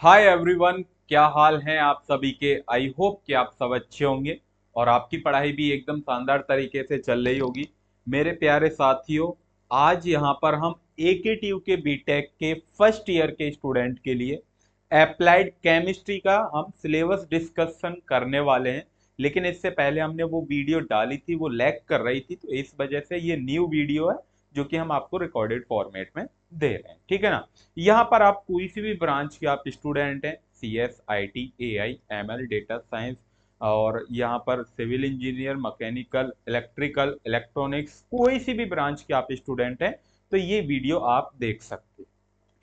Hi everyone, क्या हाल है आप सभी के। आई होप कि आप सब अच्छे होंगे और आपकी पढ़ाई भी एकदम शानदार तरीके से चल रही होगी। मेरे प्यारे साथियों, आज यहाँ पर हम एकेटीयू के बीटेक के फर्स्ट ईयर के स्टूडेंट के लिए अप्लाइड केमिस्ट्री का हम सिलेबस डिस्कशन करने वाले हैं। लेकिन इससे पहले हमने वो वीडियो डाली थी, वो लैग कर रही थी, तो इस वजह से ये न्यू वीडियो है जो कि हम आपको रिकॉर्डेड फॉर्मेट में दे रहे हैं। ठीक है ना। यहाँ पर आप कोई सी भी ब्रांच के आप स्टूडेंट हैं, C S, I T, A I, M L, data science, और यहाँ पर civil engineer, mechanical, electrical, electronics, कोई सी भी ब्रांच के आप स्टूडेंट हैं तो ये वीडियो आप देख सकते हैं।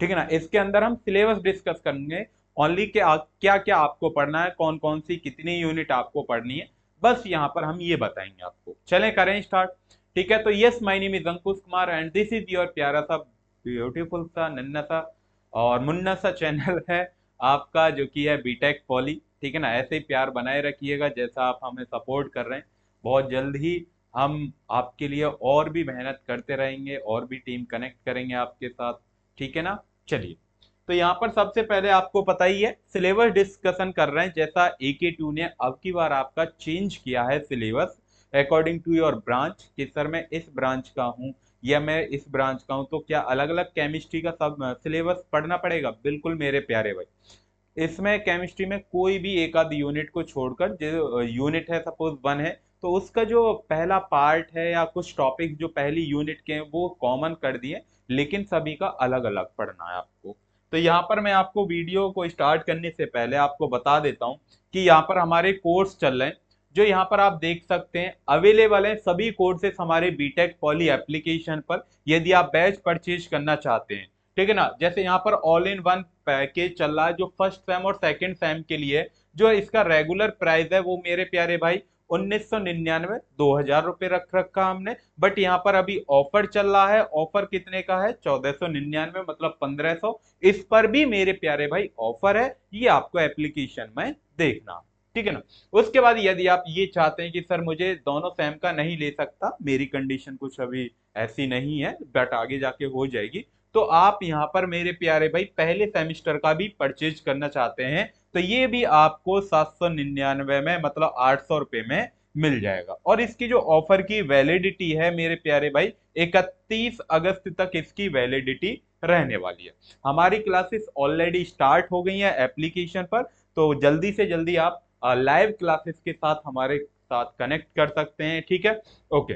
ठीक है ना। इसके अंदर हम सिलेबस डिस्कस करेंगे ओनली के क्या क्या आपको पढ़ना है, कौन कौन सी कितनी यूनिट आपको पढ़नी है, बस यहाँ पर हम ये बताएंगे आपको। चलें करें स्टार्ट। ठीक है, तो yes, my name is Ankush Kumar and this is your प्यारा सा, ब्यूटीफुल सा, नन्ना सा और मुन्ना सा चैनल है आपका, जो कि है बीटेक पॉली। ठीक है ना। ऐसे ही प्यार बनाए रखिएगा जैसा आप हमें सपोर्ट कर रहे हैं। बहुत जल्द ही हम आपके लिए और भी मेहनत करते रहेंगे और भी टीम कनेक्ट करेंगे आपके साथ। ठीक है ना। चलिए, तो यहाँ पर सबसे पहले आपको पता ही है सिलेबस डिस्कशन कर रहे हैं। जैसा AK2 ने अब की बार आपका चेंज किया है syllabus according to your branch, कि सर मैं इस ब्रांच का हूँ या मैं इस ब्रांच का हूँ, तो क्या अलग अलग केमिस्ट्री का सब सिलेबस पढ़ना पड़ेगा? बिल्कुल मेरे प्यारे भाई। इसमें केमिस्ट्री में कोई भी एक आध यूनिट को छोड़कर, जो यूनिट है सपोज 1 है, तो उसका जो पहला पार्ट है या कुछ टॉपिक जो पहली यूनिट के हैं वो कॉमन कर दिए, लेकिन सभी का अलग अलग पढ़ना है आपको। तो यहाँ पर मैं आपको वीडियो को स्टार्ट करने से पहले आपको बता देता हूँ कि यहाँ पर हमारे कोर्स चल रहे हैं, जो यहाँ पर आप देख सकते हैं अवेलेबल है सभी कोर्सेस हमारे बीटेक पॉली एप्लीकेशन पर, यदि आप बैच परचेज करना चाहते हैं। ठीक है ना। जैसे यहाँ पर ऑल इन वन पैकेज चल रहा है जो फर्स्ट सेम और सेकंड सेम के लिए है। जो इसका रेगुलर प्राइस है वो मेरे प्यारे भाई 1999, 2000 रुपये रख रखा हमने। बट यहाँ पर अभी ऑफर चल रहा है। ऑफर कितने का है? 1499, मतलब 1500। इस पर भी मेरे प्यारे भाई ऑफर है, ये आपको एप्लीकेशन में देखना। ठीक है ना। उसके बाद यदि आप ये चाहते हैं कि सर मुझे दोनों सेम का नहीं ले सकता, मेरी कंडीशन कुछ अभी ऐसी नहीं है बट आगे जाके हो जाएगी, तो आप यहाँ पर मेरे प्यारे भाई पहले सेमेस्टर का भी परचेज करना चाहते हैं तो ये भी आपको 799 में, मतलब 800 रुपये में मिल जाएगा। और इसकी जो ऑफर की वैलिडिटी है मेरे प्यारे भाई, 31 अगस्त तक इसकी वैलिडिटी रहने वाली है। हमारी क्लासेस ऑलरेडी स्टार्ट हो गई हैं एप्लीकेशन पर, तो जल्दी से जल्दी आप लाइव क्लासेस के साथ हमारे साथ कनेक्ट कर सकते हैं। ठीक है, ओके।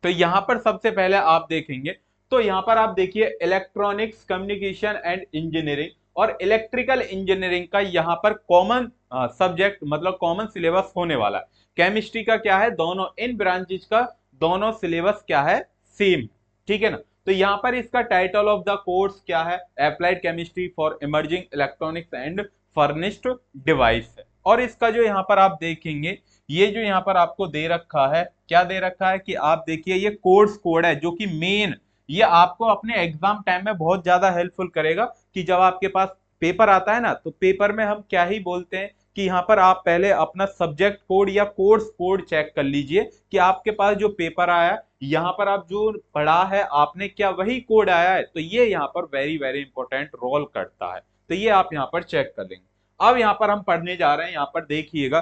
तो यहाँ पर सबसे पहले आप देखेंगे, तो यहाँ पर आप देखिए इलेक्ट्रॉनिक्स कम्युनिकेशन एंड इंजीनियरिंग और इलेक्ट्रिकल इंजीनियरिंग का यहाँ पर कॉमन सब्जेक्ट, मतलब कॉमन सिलेबस होने वाला है। केमिस्ट्री का क्या है, दोनों इन ब्रांचेज का दोनों सिलेबस क्या है, सेम। ठीक है ना। तो यहाँ पर इसका टाइटल ऑफ द कोर्स क्या है, applied chemistry for emerging electronics and furnished device है। और इसका जो यहाँ पर आप देखेंगे, ये जो यहाँ पर आपको दे रखा है, क्या दे रखा है कि आप देखिए ये कोर्स कोड है जो कि मेन, ये आपको अपने एग्जाम टाइम में बहुत ज्यादा हेल्पफुल करेगा। कि जब आपके पास पेपर आता है ना, तो पेपर में हम क्या ही बोलते हैं कि यहाँ पर आप पहले अपना सब्जेक्ट कोड या कोर्स कोड चेक कर लीजिए कि आपके पास जो पेपर आया है, यहाँ पर आप जो पढ़ा है आपने, क्या वही कोड आया है। तो ये यहाँ पर वेरी वेरी इंपॉर्टेंट रोल करता है, तो ये आप यहाँ पर चेक कर लेंगे। अब यहाँ पर हम पढ़ने जा रहे हैं, यहाँ पर देखिएगा।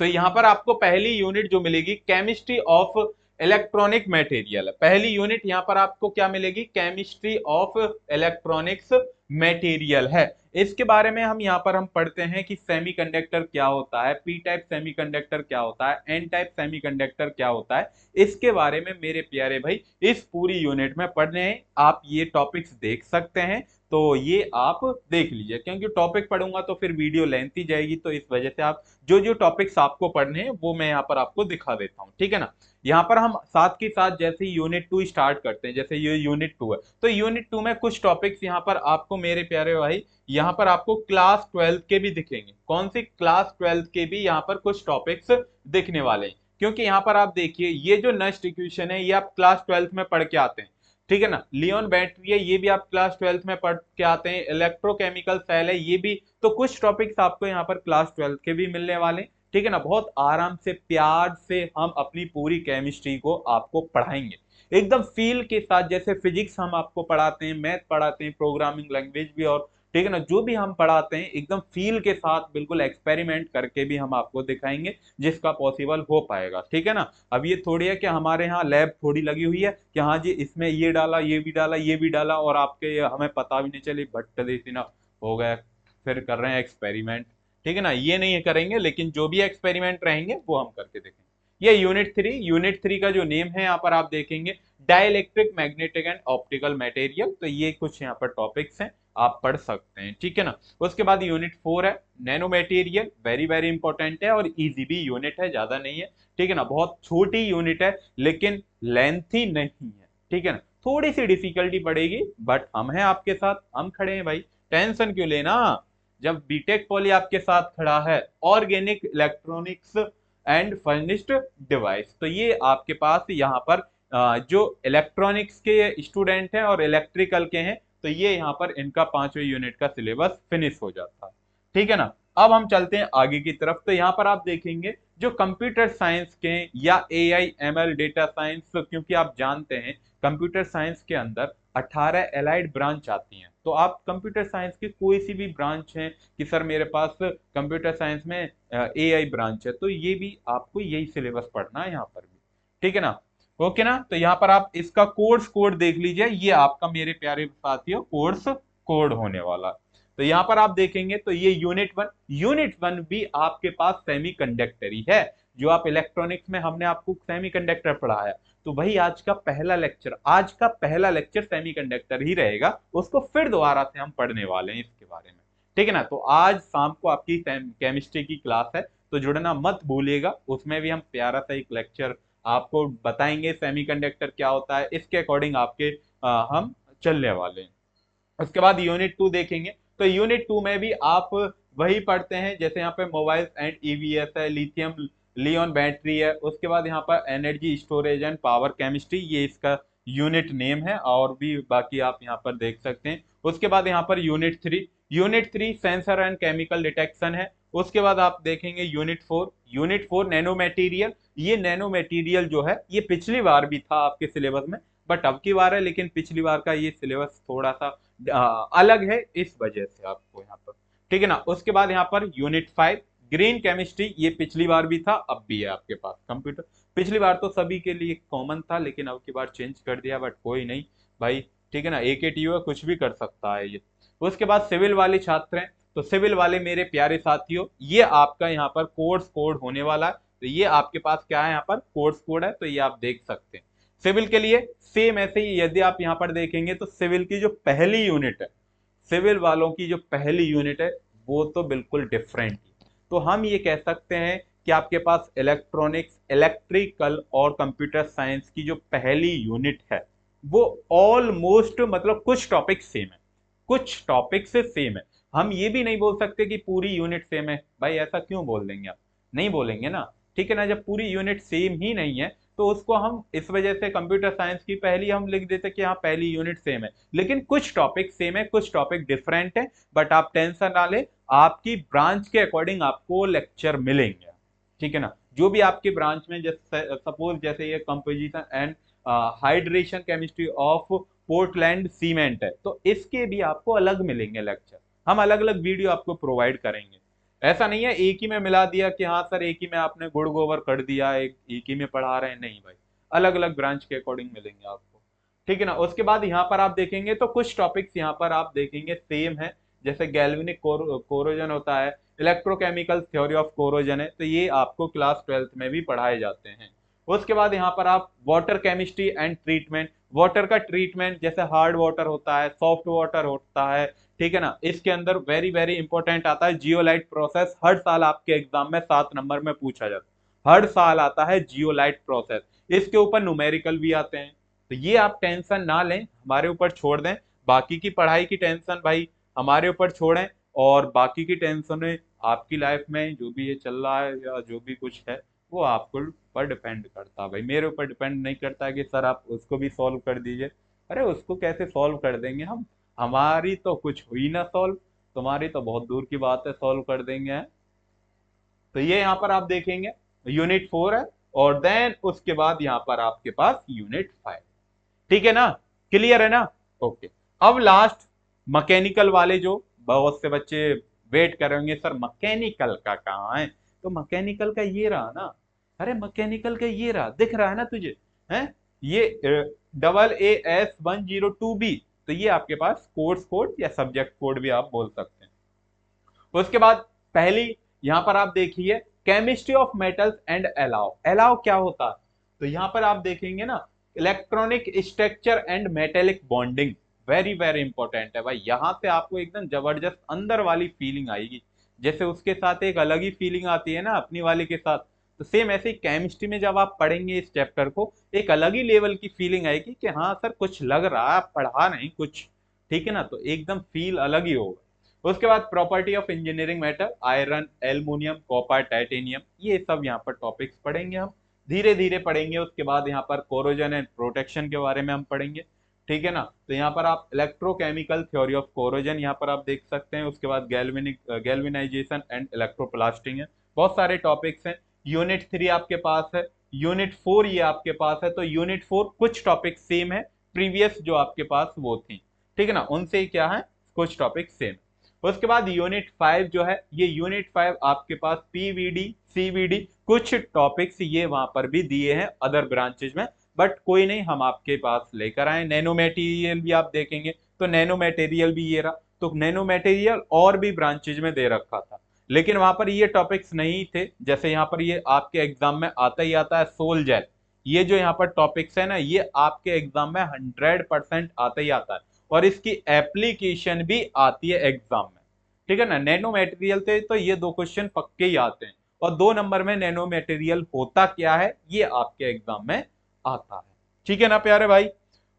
तो यहाँ पर आपको पहली यूनिट जो मिलेगी केमिस्ट्री ऑफ इलेक्ट्रॉनिक मटेरियल, पहली यूनिट यहाँ पर आपको क्या मिलेगी, केमिस्ट्री ऑफ इलेक्ट्रॉनिक्स मटेरियल है। इसके बारे में हम पढ़ते हैं कि सेमीकंडक्टर क्या होता है, पी टाइप सेमीकंडक्टर क्या होता है, एन टाइप सेमीकंडक्टर क्या होता है। इसके बारे में मेरे प्यारे भाई इस पूरी यूनिट में पढ़ने हैं, आप ये टॉपिक्स देख सकते हैं। तो ये आप देख लीजिए, क्योंकि टॉपिक पढ़ूंगा तो फिर वीडियो लेंथी जाएगी, तो इस वजह से आप जो जो टॉपिक्स आपको पढ़ने हैं वो मैं यहाँ पर आपको दिखा देता हूँ। ठीक है ना। यहाँ पर हम साथ के साथ जैसे यूनिट 2 स्टार्ट करते हैं, जैसे ये यूनिट 2 है, तो यूनिट 2 में कुछ टॉपिक्स यहाँ पर आपको मेरे प्यारे भाई, यहाँ पर आपको क्लास 12 के भी दिखेंगे। कौन सी? क्लास 12 के भी यहाँ पर कुछ टॉपिक्स दिखने वाले हैं। क्योंकि यहाँ पर आप देखिए ये जो नेक्स्ट इक्वेशन है ये आप क्लास 12 में पढ़ के आते हैं। ठीक है ना। लियोन बैटरी है, ये भी आप क्लास 12 में पढ़ के आते हैं। इलेक्ट्रोकेमिकल सेल है, ये भी। तो कुछ टॉपिक्स आपको यहाँ पर क्लास 12 के भी मिलने वाले हैं। ठीक है ना। बहुत आराम से प्यार से हम अपनी पूरी केमिस्ट्री को आपको पढ़ाएंगे, एकदम फील के साथ, जैसे फिजिक्स हम आपको पढ़ाते हैं, मैथ पढ़ाते हैं, प्रोग्रामिंग लैंग्वेज भी, और ठीक है ना। जो भी हम पढ़ाते हैं एकदम फील के साथ, बिल्कुल एक्सपेरिमेंट करके भी हम आपको दिखाएंगे जिसका पॉसिबल हो पाएगा, ठीक है ना। अब ये थोड़ी है कि हमारे यहाँ लैब थोड़ी लगी हुई है कि हाँ जी इसमें ये डाला, ये भी डाला, ये भी डाला, और आपके हमें पता भी नहीं चली, भट्ट देसी ना हो गया, फिर कर रहे हैं एक्सपेरिमेंट, ठीक है ना। ये नहीं करेंगे, लेकिन जो भी एक्सपेरिमेंट रहेंगे वो हम करके देखेंगे। ये यूनिट 3 का जो नेम है यहाँ पर आप देखेंगे, dielectric, magnetic and optical material. तो ये कुछ यहाँ पर टॉपिक्स हैं, आप पढ़ सकते हैं, ठीक है ना। उसके बाद यूनिट 4 है nano material, very very important है और इजी भी यूनिट है, ज्यादा नहीं है, ठीक है ना। बहुत छोटी यूनिट है लेकिन लेंथी नहीं है, ठीक है ना। थोड़ी सी डिफिकल्टी पड़ेगी बट हम हैं आपके साथ, हम खड़े हैं भाई, टेंशन क्यों लेना। जब बीटेक पॉली आपके साथ खड़ा है, organic electronics and furnished device, तो ये आपके पास यहाँ पर जो इलेक्ट्रॉनिक्स के स्टूडेंट हैं और इलेक्ट्रिकल के हैं, तो ये यहाँ पर इनका 5वें यूनिट का सिलेबस फिनिश हो जाता है, ठीक है ना। अब हम चलते हैं आगे की तरफ। तो यहाँ पर आप देखेंगे जो कंप्यूटर साइंस के या एआई एमएल डेटा साइंस, क्योंकि आप जानते हैं कंप्यूटर साइंस के अंदर 18 एलाइड ब्रांच आती हैं। तो आप कंप्यूटर साइंस की कोई सी भी ब्रांच है कि सर मेरे पास कंप्यूटर साइंस में एआई ब्रांच है, तो ये भी आपको यही सिलेबस पढ़ना है यहाँ पर भी, ठीक है ना। ओके ना। तो यहाँ पर आप इसका कोर्स कोड देख लीजिए, ये आपका मेरे प्यारे साथियों कोर्स कोड होने वाला। तो यहाँ पर आप देखेंगे तो ये यूनिट 1 भी आपके पास सेमीकंडक्टर ही है। जो आप इलेक्ट्रॉनिक्स में हमने आपको सेमीकंडक्टर पढ़ाया, तो वही आज का पहला लेक्चर सेमीकंडक्टर ही रहेगा, उसको फिर दोबारा से हम पढ़ने वाले हैं इसके बारे में, ठीक है ना। तो आज शाम को आपकी केमिस्ट्री की क्लास है, तो जुड़ना मत भूलिएगा, उसमें भी हम प्यारा सा एक लेक्चर आपको बताएंगे, सेमीकंडक्टर क्या होता है, इसके अकॉर्डिंग आपके हम चलने वाले हैं। उसके बाद यूनिट 2 देखेंगे, तो यूनिट 2 में भी आप वही पढ़ते हैं, जैसे यहाँ पे मोबाइल एंड ईवीएस है, लिथियम लियोन बैटरी है, उसके बाद यहाँ पर energy storage and power chemistry, ये इसका यूनिट नेम है, और भी बाकी आप यहाँ पर देख सकते हैं। उसके बाद यहाँ per unit 3 sensor and chemical detection है। उसके बाद आप देखेंगे यूनिट 4 नैनो मटेरियल। ये नैनो मटेरियल जो है ये पिछली बार भी था आपके सिलेबस में, बट अब की बार है, लेकिन पिछली बार का ये सिलेबस थोड़ा सा अलग है, इस वजह से आपको यहाँ पर, ठीक है ना। उसके बाद यहाँ पर यूनिट 5 ग्रीन केमिस्ट्री, ये पिछली बार भी था, अब भी है आपके पास कंप्यूटर। पिछली बार तो सभी के लिए कॉमन था, लेकिन अब की बार चेंज कर दिया, बट कोई नहीं भाई, ठीक है ना। AKTU है, कुछ भी कर सकता है ये। उसके बाद सिविल वाले छात्र हैं, तो सिविल वाले मेरे प्यारे साथियों, ये आपका यहाँ पर कोर्स कोड होने वाला है। तो ये आपके पास क्या है, यहाँ पर कोर्स कोड है, तो ये आप देख सकते हैं। सिविल के लिए सेम ऐसे ही, यदि आप यहाँ पर देखेंगे तो सिविल की जो पहली यूनिट है, सिविल वालों की जो पहली यूनिट है, वो तो बिल्कुल डिफरेंट है। तो हम ये कह सकते हैं कि आपके पास इलेक्ट्रॉनिक्स, इलेक्ट्रिकल और कंप्यूटर साइंस की जो पहली यूनिट है, वो ऑलमोस्ट मतलब कुछ टॉपिक सेम है, कुछ टॉपिक से सेम है। हम ये भी नहीं बोल सकते कि पूरी यूनिट सेम है, भाई ऐसा क्यों बोल देंगे आप, नहीं बोलेंगे ना, ठीक है ना। जब पूरी यूनिट सेम ही नहीं है, तो उसको हम इस वजह से कंप्यूटर साइंस की पहली हम लिख देते कि हाँ पहली यूनिट सेम है, लेकिन कुछ टॉपिक सेम है, कुछ टॉपिक डिफरेंट है। बट आप टेंशन ना ले, आपकी ब्रांच के अकॉर्डिंग आपको लेक्चर मिलेंगे, ठीक है ना। जो भी आपकी ब्रांच में, जैसे सपोज जैसे ये composition and hydration chemistry of Portland cement है, तो इसके भी आपको अलग मिलेंगे लेक्चर, हम अलग अलग वीडियो आपको प्रोवाइड करेंगे। ऐसा नहीं है एक ही में मिला दिया कि हाँ सर एक ही में आपने गुड़ गोबर कर दिया, एक ही में पढ़ा रहे हैं, नहीं भाई, अलग अलग ब्रांच के अकॉर्डिंग मिलेंगे आपको, ठीक है ना। उसके बाद यहाँ पर आप देखेंगे तो कुछ टॉपिक्स यहाँ पर आप देखेंगे सेम है, जैसे गैल्वेनिक कोरोजन होता है, इलेक्ट्रोकेमिकल थ्योरी ऑफ कोरोजन है, तो ये आपको क्लास 12th में भी पढ़ाए जाते हैं। उसके बाद यहाँ पर आप water chemistry and treatment, water का ट्रीटमेंट, जैसे हार्ड वाटर होता है, सॉफ्ट वाटर होता है, ठीक है ना। इसके अंदर वेरी वेरी इंपॉर्टेंट आता है जियोलाइट प्रोसेस, हर साल आपके एग्जाम में 7 नंबर में पूछा जाता है, हर साल आता है जियोलाइट प्रोसेस, इसके ऊपर न्यूमेरिकल भी आते हैं। तो ये आप टेंशन ना लें, हमारे ऊपर छोड़ दें, बाकी की पढ़ाई की टेंशन भाई हमारे ऊपर छोड़ें, और बाकी की टेंशन आपकी लाइफ में जो भी ये चल रहा है या जो भी कुछ है, वो आपको पर डिपेंड करता है भाई, मेरे ऊपर डिपेंड नहीं करता कि सर आप उसको भी सॉल्व कर दीजिए। अरे उसको कैसे सॉल्व कर देंगे हम, हमारी तो कुछ हुई ना सॉल्व, तुम्हारी तो बहुत दूर की बात है सॉल्व कर देंगे हैं? तो ये यहाँ पर आप देखेंगे यूनिट 4 है, और देन उसके बाद यहाँ पर आपके पास यूनिट 5, ठीक है ना, क्लियर है ना। ओके। अब लास्ट मैकेनिकल वाले जो बहुत से बच्चे वेट करेंगे सर मैकेनिकल का कहाँ है, तो मैकेनिकल का ये रहा ना, अरे मैकेनिकल का ये रहा, दिख रहा है ना तुझे, है ये AA S102B, तो ये आपके पास कोर्स कोड या सब्जेक्ट कोड भी आप बोल सकते हैं। उसके बाद पहली यहां पर आप देखिए chemistry of metals and allow, allow क्या होता है, तो यहां पर आप देखेंगे ना electronic structure and metallic bonding, very very important है भाई, यहां से आपको एकदम जबरदस्त अंदर वाली फीलिंग आएगी, जैसे उसके साथ एक अलग ही फीलिंग आती है ना अपनी वाली के साथ, तो सेम ऐसे ही केमिस्ट्री में जब आप पढ़ेंगे इस चैप्टर को एक अलग ही लेवल की फीलिंग आएगी कि हाँ सर कुछ लग रहा है, पढ़ा नहीं कुछ, ठीक है ना, तो एकदम फील अलग ही होगा। उसके बाद property of engineering metal, iron, aluminium, copper, titanium, ये सब यहाँ पर टॉपिक्स पढ़ेंगे हम, धीरे धीरे पढ़ेंगे। उसके बाद यहाँ पर कोरोजन एंड प्रोटेक्शन के बारे में हम पढ़ेंगे, ठीक है ना, तो यहाँ पर आप इलेक्ट्रोकेमिकल थ्योरी ऑफ कोरोजन यहाँ पर आप देख सकते हैं। उसके बाद गैल्वेनाइजेशन एंड इलेक्ट्रोप्लास्टिंग है, बहुत सारे टॉपिक्स हैं। यूनिट 3 आपके पास है, यूनिट 4 ये आपके पास है, तो यूनिट 4 कुछ टॉपिक सेम है प्रीवियस जो आपके पास वो थी, ठीक है ना, उनसे क्या है कुछ टॉपिक सेम। उसके बाद यूनिट 5 जो है, ये यूनिट 5 आपके पास पीवीडी सीवीडी कुछ टॉपिक्स ये वहां पर भी दिए हैं अदर ब्रांचेज में, बट कोई नहीं हम आपके पास लेकर आए। नैनो मटेरियल भी आप देखेंगे तो नैनो मटेरियल भी ये रहा, तो नैनो मटेरियल और भी ब्रांचेज में दे रखा था, लेकिन वहां पर ये टॉपिक्स नहीं थे, जैसे यहाँ पर ये आपके एग्जाम में आता ही आता है सोल जेल, ये जो यहाँ पर टॉपिक्स है ना ये आपके एग्जाम में 100% आता ही आता है, और इसकी एप्लीकेशन भी आती है एग्जाम में, ठीक है ना। नैनो मटेरियल से तो ये दो क्वेश्चन पक्के ही आते हैं, और 2 नंबर में नैनो मटेरियल होता क्या है ये आपके एग्जाम में आता है, ठीक है ना प्यारे भाई।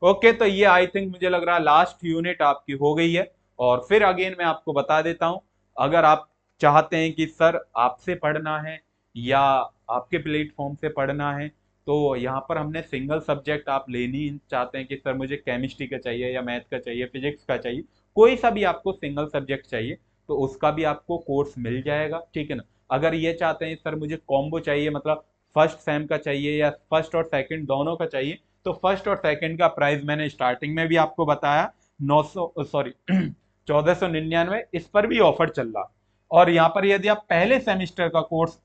ओके, तो ये आई थिंक मुझे लग रहा है लास्ट यूनिट आपकी हो गई है। और फिर अगेन मैं आपको बता देता हूं, अगर आप चाहते हैं कि सर आपसे पढ़ना है या आपके प्लेटफॉर्म से पढ़ना है, तो यहाँ पर हमने सिंगल सब्जेक्ट आप लेनी चाहते हैं कि सर मुझे केमिस्ट्री का चाहिए या मैथ का चाहिए, फिजिक्स का चाहिए, कोई सा भी आपको सिंगल सब्जेक्ट चाहिए तो उसका भी आपको कोर्स मिल जाएगा, ठीक है ना। अगर ये चाहते हैं सर मुझे कॉम्बो चाहिए, मतलब फर्स्ट सेम का चाहिए या फर्स्ट और सेकंड दोनों का चाहिए, तो फर्स्ट और सेकंड का प्राइस मैंने स्टार्टिंग में भी आपको बताया 900 सॉरी 1499, इस पर भी ऑफर चल रहा। और यहाँ पर यदि आप पहले सेमेस्टर का कोर्स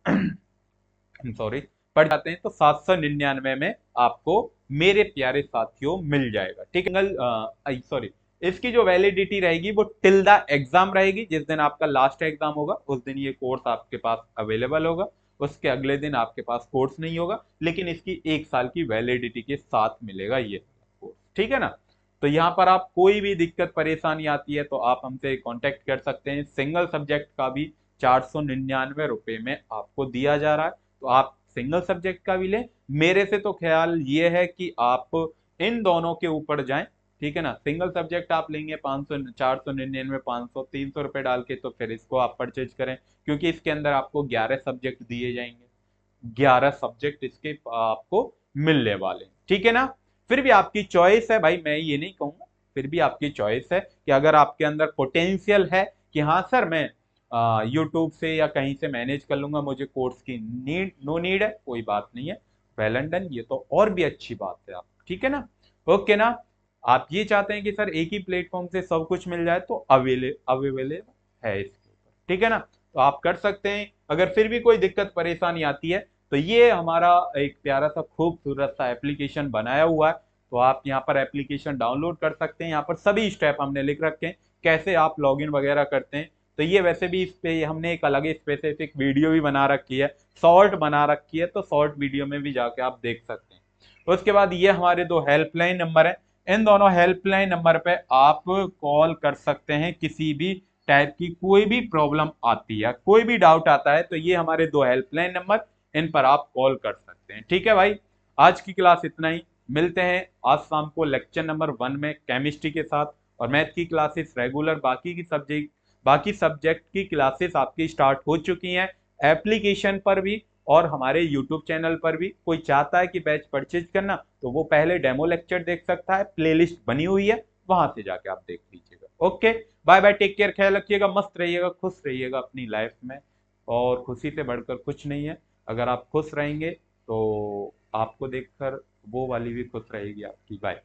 सॉरी पढ़ जाते हैं तो 799 में आपको मेरे प्यारे साथियों मिल जाएगा, ठीक है। सॉरी इसकी जो वैलिडिटी रहेगी वो टिल द एग्जाम रहेगी, जिस दिन आपका लास्ट एग्जाम होगा उस दिन ये कोर्स आपके पास अवेलेबल होगा, उसके अगले दिन आपके पास कोर्स नहीं होगा, लेकिन इसकी 1 साल की वैलिडिटी के साथ मिलेगा ये कोर्स, ठीक है ना। तो यहाँ पर आप कोई भी दिक्कत परेशानी आती है तो आप हमसे कांटेक्ट कर सकते हैं। सिंगल सब्जेक्ट का भी 499 रुपए में आपको दिया जा रहा है, तो आप सिंगल सब्जेक्ट का भी लें। मेरे से तो ख्याल ये है कि आप इन दोनों के ऊपर जाएं, ठीक है ना। सिंगल सब्जेक्ट आप लेंगे 500 499 500 300 रुपए डाल के, तो फिर इसको आप परचेज करें, क्योंकि इसके अंदर आपको 11 सब्जेक्ट दिए जाएंगे, 11 सब्जेक्ट इसके आपको मिलने वाले, ठीक है ना। फिर भी आपकी चॉइस है भाई, मैं ये नहीं कहूंगा, फिर भी आपकी चॉइस है कि अगर आपके अंदर पोटेंशियल है कि हाँ सर मैं यूट्यूब से या कहीं से मैनेज कर लूंगा, मुझे कोर्स की नो नीड है, कोई बात नहीं है, वेल एंड डन, ये तो और भी अच्छी बात है आप, ठीक है ना। ओके ना, आप ये चाहते हैं कि सर एक ही प्लेटफॉर्म से सब कुछ मिल जाए तो अवेलेबल है इसके ऊपर, ठीक है ना, तो आप कर सकते हैं। अगर फिर भी कोई दिक्कत परेशानी आती है तो ये हमारा एक प्यारा सा खूबसूरत सा एप्लीकेशन बनाया हुआ है, तो आप यहाँ पर एप्लीकेशन डाउनलोड कर सकते हैं। यहाँ पर सभी स्टेप हमने लिख रखे हैं कैसे आप लॉगिन वगैरह करते हैं, तो ये वैसे भी इस पे हमने एक अलग स्पेसिफिक वीडियो भी बना रखी है, शॉर्ट बना रखी है, तो शॉर्ट वीडियो में भी जाके आप देख सकते हैं। उसके बाद ये हमारे 2 हेल्पलाइन नंबर है, इन दोनों हेल्पलाइन नंबर पे आप कॉल कर सकते हैं, किसी भी टाइप की कोई भी प्रॉब्लम आती है, कोई भी डाउट आता है, तो ये हमारे 2 हेल्पलाइन नंबर, इन पर आप कॉल कर सकते हैं, ठीक है भाई। आज की क्लास इतना ही, मिलते हैं आज शाम को लेक्चर नंबर 1 में केमिस्ट्री के साथ, और मैथ की क्लासेस रेगुलर बाकी सब्जेक्ट की क्लासेस आपकी स्टार्ट हो चुकी हैं, एप्लीकेशन पर भी और हमारे यूट्यूब चैनल पर भी। कोई चाहता है कि बैच परचेज करना तो वो पहले डेमो लेक्चर देख सकता है, प्लेलिस्ट बनी हुई है, वहां से जाके आप देख लीजिएगा। Okay, bye bye, take care, ख्याल रखिएगा, मस्त रहिएगा, खुश रहिएगा अपनी लाइफ में, और खुशी से बढ़कर कुछ नहीं है। अगर आप खुश रहेंगे तो आपको देखकर वो वाली भी खुश रहेगी आपकी। बाय।